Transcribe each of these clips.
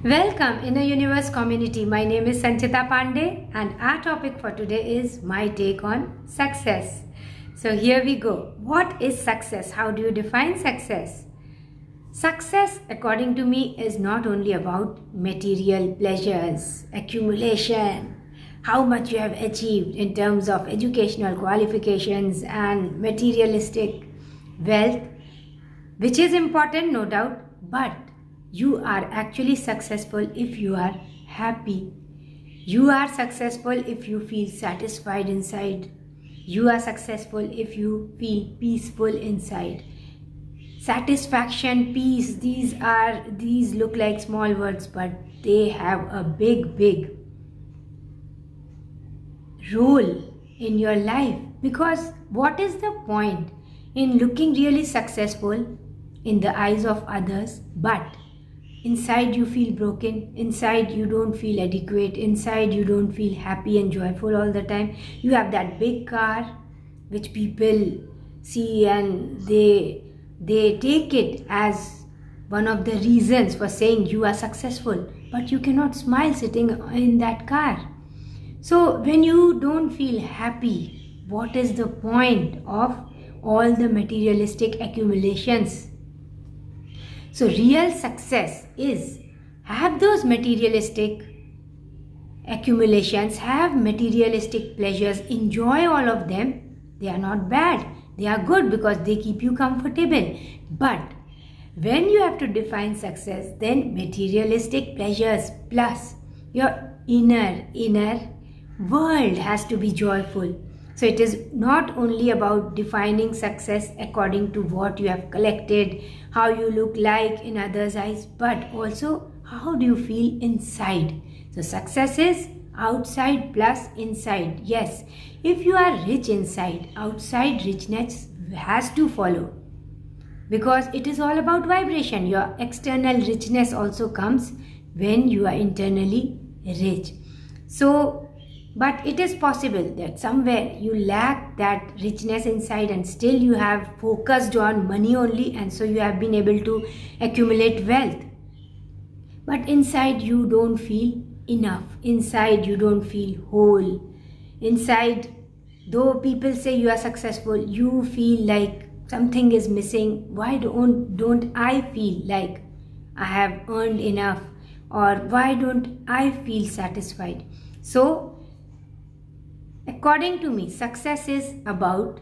Welcome Inner Universe community. My name is Sanchita Pandey and our topic for today is my take on success. So here we go. What is success? How do you define success? Success, according to me, is not only about material pleasures, accumulation, how much you have achieved in terms of educational qualifications and materialistic wealth, which is important, no doubt, but you are actually successful if you are happy. You are successful if you feel satisfied inside. You are successful if you feel peaceful inside. Satisfaction, peace, these look like small words, but they have a big role in your life. Because what is the point in looking really successful in the eyes of others, but inside you feel broken, inside you don't feel adequate, inside you don't feel happy and joyful all the time. You have that big car which people see and they take it as one of the reasons for saying you are successful, but you cannot smile sitting in that car. So when you don't feel happy, what is the point of all the materialistic accumulations? So real success is have those materialistic accumulations, have materialistic pleasures, enjoy all of them. They are not bad. They are good because they keep you comfortable. But when you have to define success, then materialistic pleasures plus your inner world has to be joyful. So it is not only about defining success according to what you have collected, how you look like in others' eyes, but also how do you feel inside. So success is outside plus inside. Yes, if you are rich inside, outside richness has to follow. Because it is all about vibration. Your external richness also comes when you are internally rich. But it is possible that somewhere you lack that richness inside and still you have focused on money only, and so you have been able to accumulate wealth. But inside you don't feel enough. Inside you don't feel whole. Inside, though people say you are successful, you feel like something is missing. Why don't I feel like I have earned enough? Or why don't I feel satisfied? So according to me, success is about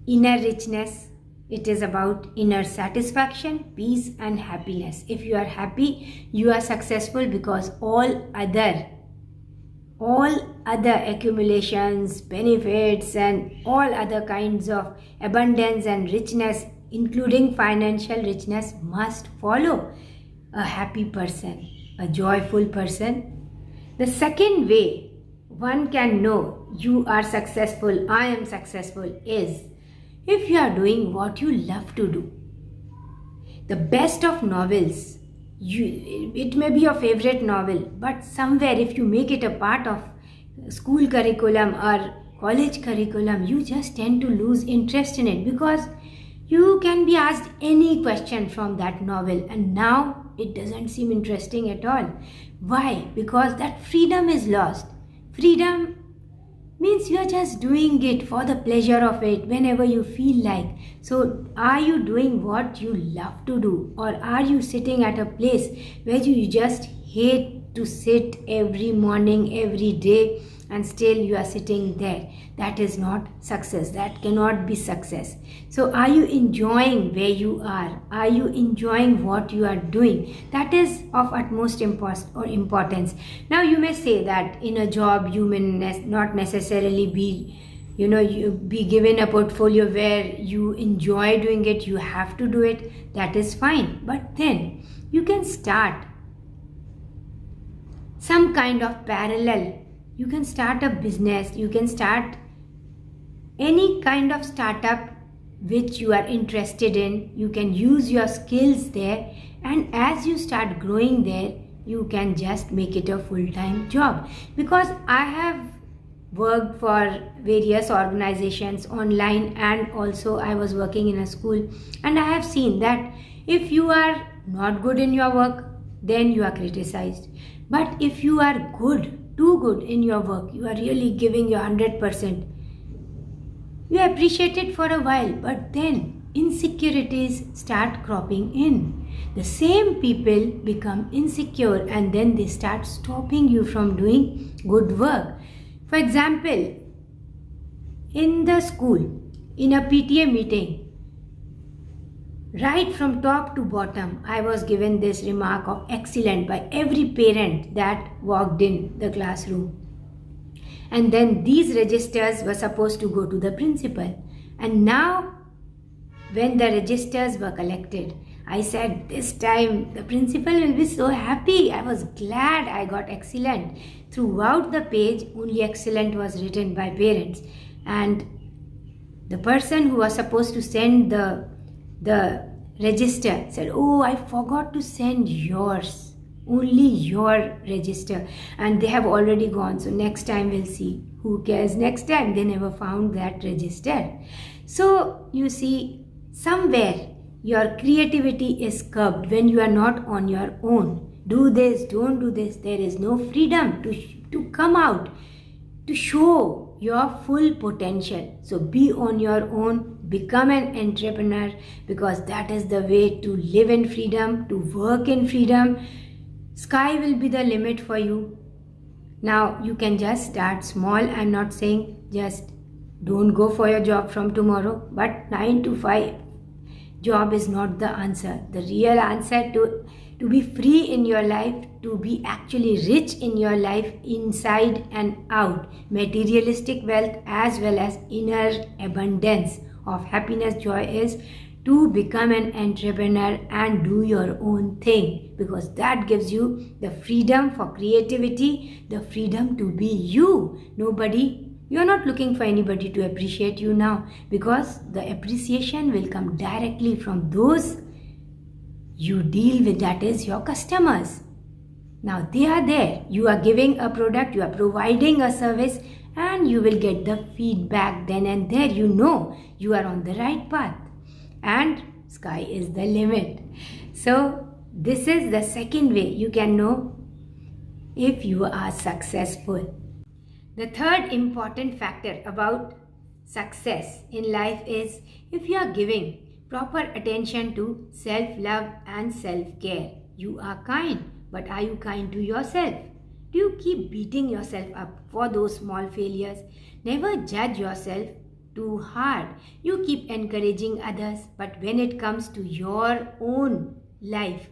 inner richness. It is about inner satisfaction, peace and happiness. If you are happy, you are successful because all other accumulations, benefits and all other kinds of abundance and richness, including financial richness, must follow a happy person, a joyful person. The second way one can know you are successful, I am successful, is if you are doing what you love to do. The best of novels, it may be your favorite novel, but somewhere if you make it a part of school curriculum or college curriculum, you just tend to lose interest in it because you can be asked any question from that novel and now it doesn't seem interesting at all. Why? Because that freedom is lost. Freedom means you are just doing it for the pleasure of it whenever you feel like. So are you doing what you love to do, or are you sitting at a place where you just hate to sit every morning, every day, and still you are sitting there? That is not success. That cannot be success. So are you enjoying where you are? Are you enjoying what you are doing? That is of utmost importance. Now you may say that in a job you may not necessarily be you be given a portfolio where you enjoy doing it, you have to do it. That is fine. But then you can start some kind of parallel. You can start a business, you can start any kind of startup which you are interested in. You can use your skills there, and as you start growing there, you can just make it a full-time job. Because I have worked for various organizations online, and also I was working in a school, and I have seen that if you are not good in your work, then you are criticized. But if you are good, too good in your work, you are really giving your 100%, you appreciate it for a while, but then insecurities start cropping in. The same people become insecure and then they start stopping you from doing good work. For example, in the school, in a PTA meeting, right from top to bottom, I was given this remark of excellent by every parent that walked in the classroom. And then these registers were supposed to go to the principal. And now, when the registers were collected, I said, this time the principal will be so happy. I was glad I got excellent. Throughout the page, only excellent was written by parents. And the person who was supposed to send the register said, oh, I forgot to send yours. Only your register, and they have already gone, so next time we'll see. Who cares? Next time they never found that register. So you see, somewhere your creativity is curbed when you are not on your own. Do this, don't do this. There is no freedom to come out, to show your full potential. So be on your own, become an entrepreneur, because that is the way to live in freedom, to work in freedom. Sky will be the limit for you. Now you can just start small. I'm not saying just don't go for your job from tomorrow, but 9 to 5 job is not the answer. The real answer to be free in your life, to be actually rich in your life inside and out, materialistic wealth as well as inner abundance of happiness, joy, is to become an entrepreneur and do your own thing, because that gives you the freedom for creativity, the freedom to be you. You're not looking for anybody to appreciate you now, because the appreciation will come directly from those you deal with, that is your customers. Now they are there, you are giving a product, you are providing a service, and you will get the feedback then and there. You know you are on the right path. And sky is the limit. So this is the second way you can know if you are successful. The third important factor about success in life is if you are giving proper attention to self-love and self-care. You are kind, but are you kind to yourself? Do you keep beating yourself up for those small failures? Never judge yourself too hard. You keep encouraging others, but when it comes to your own life,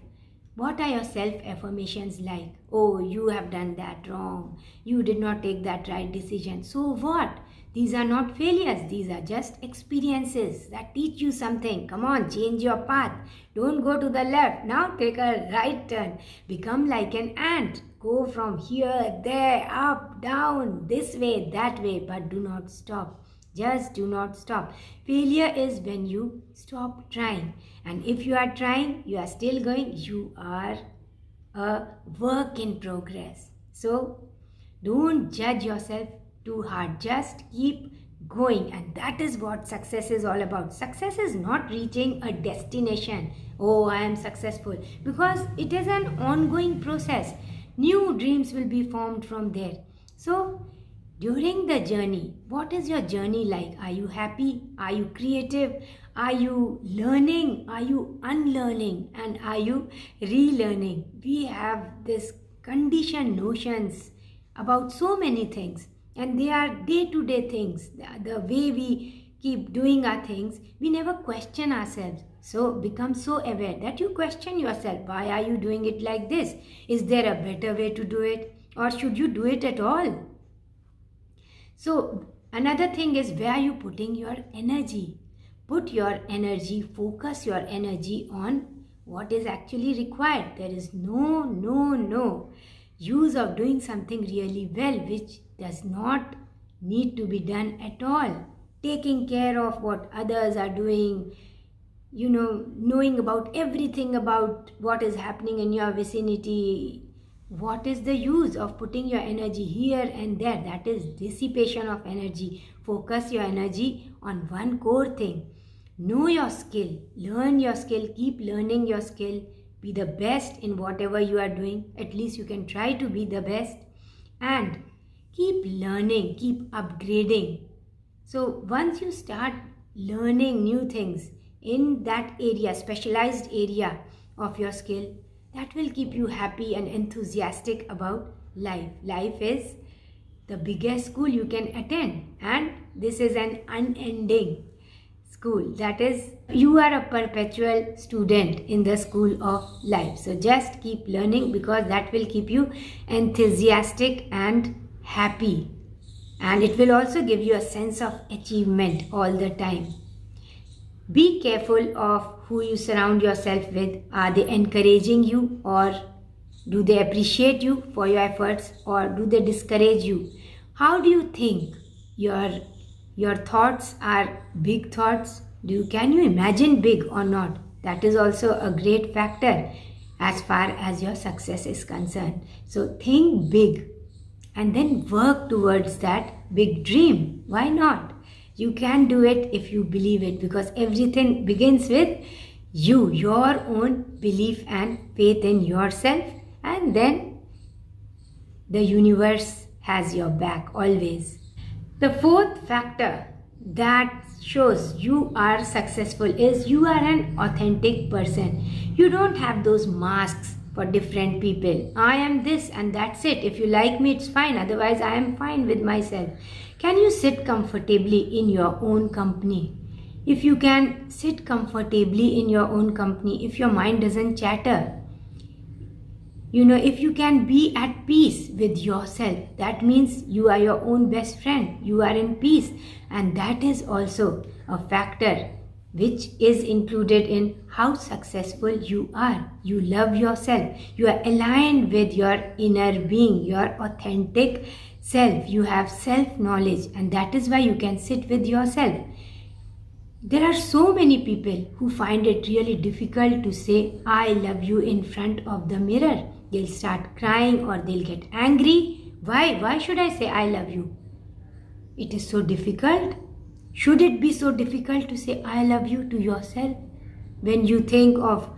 what are your self-affirmations like? Oh, you have done that wrong. You did not take that right decision. So what? These are not failures. These are just experiences that teach you something. Come on, change your path. Don't go to the left. Now take a right turn. Become like an ant. Go from here, there, up, down, this way, that way, but do not stop. Just do not stop. Failure is when you stop trying. And if you are trying, you are still going, you are a work in progress. So don't judge yourself too hard. Just keep going. And that is what success is all about. Success is not reaching a destination. Oh, I am successful. Because it is an ongoing process. New dreams will be formed from there. So during the journey, what is your journey like? Are you happy? Are you creative? Are you learning? Are you unlearning? And are you relearning? We have this conditioned notions about so many things, and they are day-to-day things. The way we keep doing our things, we never question ourselves. So become so aware that you question yourself. Why are you doing it like this? Is there a better way to do it? Or should you do it at all? So another thing is, where are you putting your energy? Put your energy, focus your energy on what is actually required. There is no use of doing something really well which does not need to be done at all. Taking care of what others are doing, knowing about everything about what is happening in your vicinity. What is the use of putting your energy here and there? That is dissipation of energy. Focus your energy on one core thing. Know your skill, learn your skill, keep learning your skill, be the best in whatever you are doing. At least you can try to be the best, and keep learning, keep upgrading. So once you start learning new things in that area, specialized area of your skill, that will keep you happy and enthusiastic about life. Life is the biggest school you can attend, and this is an unending school. That is, you are a perpetual student in the school of life. So just keep learning, because that will keep you enthusiastic and happy, and it will also give you a sense of achievement all the time. Be careful of who you surround yourself with. Are they encouraging you, or do they appreciate you for your efforts, or do they discourage you? How do you think? Your thoughts are big thoughts. Can you imagine big or not? That is also a great factor as far as your success is concerned. So think big and then work towards that big dream. Why not? You can do it if you believe it, because everything begins with you, your own belief and faith in yourself, and then the universe has your back always. The fourth factor that shows you are successful is you are an authentic person. You don't have those masks for different people. I am this and that's it. If you like me, it's fine. Otherwise, I am fine with myself. Can you sit comfortably in your own company? If you can sit comfortably in your own company, if your mind doesn't chatter, if you can be at peace with yourself, that means you are your own best friend. You are in peace, and that is also a factor which is included in how successful you are. You love yourself. You are aligned with your inner being, your authentic self. You have self-knowledge, and that is why you can sit with yourself. There are so many people who find it really difficult to say, I love you in front of the mirror. They'll start crying or they'll get angry. Why? Why should I say I love you? It is so difficult. Should it be so difficult to say I love you to yourself? When you think of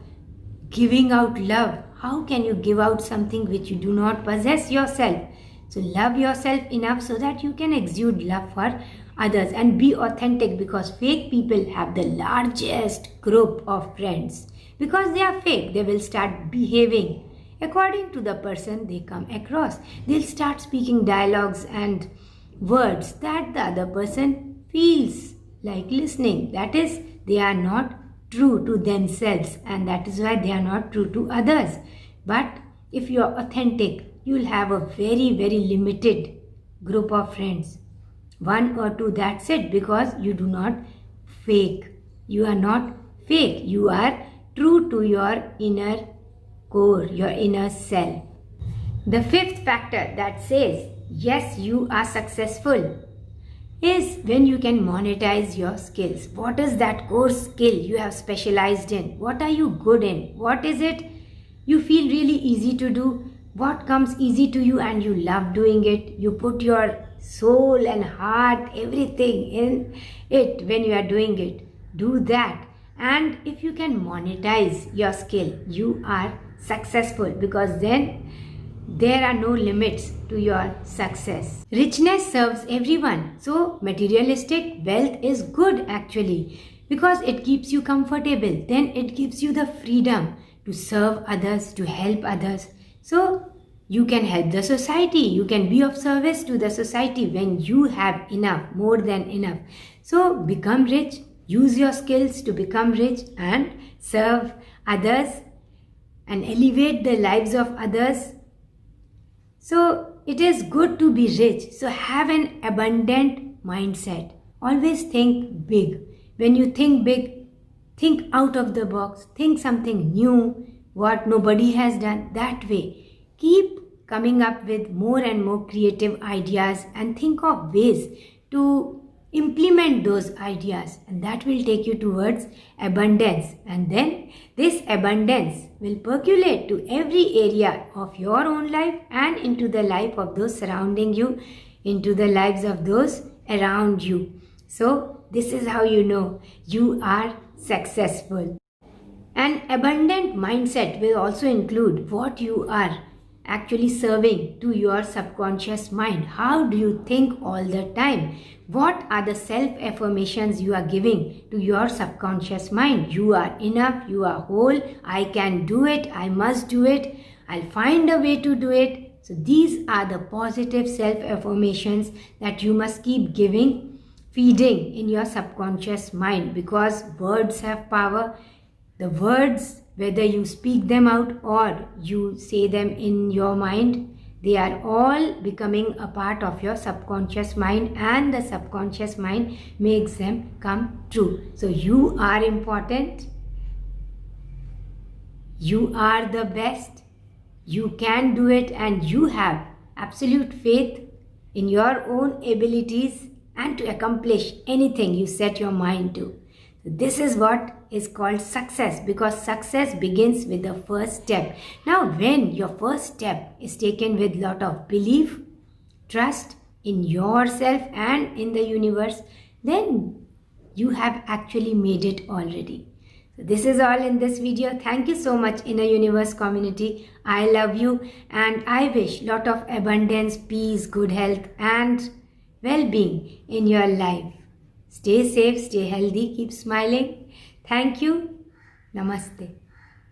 giving out love, how can you give out something which you do not possess yourself? So love yourself enough so that you can exude love for others, and be authentic, because fake people have the largest group of friends. Because they are fake, they will start behaving according to the person they come across. They'll start speaking dialogues and words that the other person feels like listening. That is, they are not true to themselves, and that is why they are not true to others. But if you are authentic, you will have a very, very limited group of friends. 1 or 2, that's it, because you do not fake. You are not fake. You are true to your inner core, your inner self. The fifth factor that says, yes, you are successful, is when you can monetize your skills. What is that core skill you have specialized in? What are you good in? What is it you feel really easy to do? What comes easy to you and you love doing it? You put your soul and heart, everything in it when you are doing it. Do that. And if you can monetize your skill, you are successful, because then there are no limits to your success. Richness serves everyone. So materialistic wealth is good actually, because it keeps you comfortable. Then it gives you the freedom to serve others, to help others. So you can help the society. You can be of service to the society when you have enough, more than enough. So become rich. Use your skills to become rich and serve others and elevate the lives of others. So it is good to be rich. So have an abundant mindset. Always think big. When you think big, think out of the box. Think something new, what nobody has done. That way, keep coming up with more and more creative ideas, and think of ways to implement those ideas, and that will take you towards abundance. And then this abundance will percolate to every area of your own life and into the life of those surrounding you, into the lives of those around you. So this is how you know you are successful. An abundant mindset will also include what you are actually serving to your subconscious mind. How do you think all the time? What are the self affirmations you are giving to your subconscious mind? You are enough, you are whole, I can do it, I must do it, I'll find a way to do it. So, these are the positive self affirmations that you must keep giving, feeding in your subconscious mind, because words have power. The words, whether you speak them out or you say them in your mind, they are all becoming a part of your subconscious mind, and the subconscious mind makes them come true. So you are important. You are the best. You can do it, and you have absolute faith in your own abilities and to accomplish anything you set your mind to. This is what is called success, because success begins with the first step. Now, when your first step is taken with lot of belief, trust in yourself and in the universe, then you have actually made it already. So this is all in this video. Thank you so much, Inner Universe community. I love you, and I wish lot of abundance, peace, good health and well-being in your life. Stay safe, stay healthy, keep smiling. Thank you. Namaste.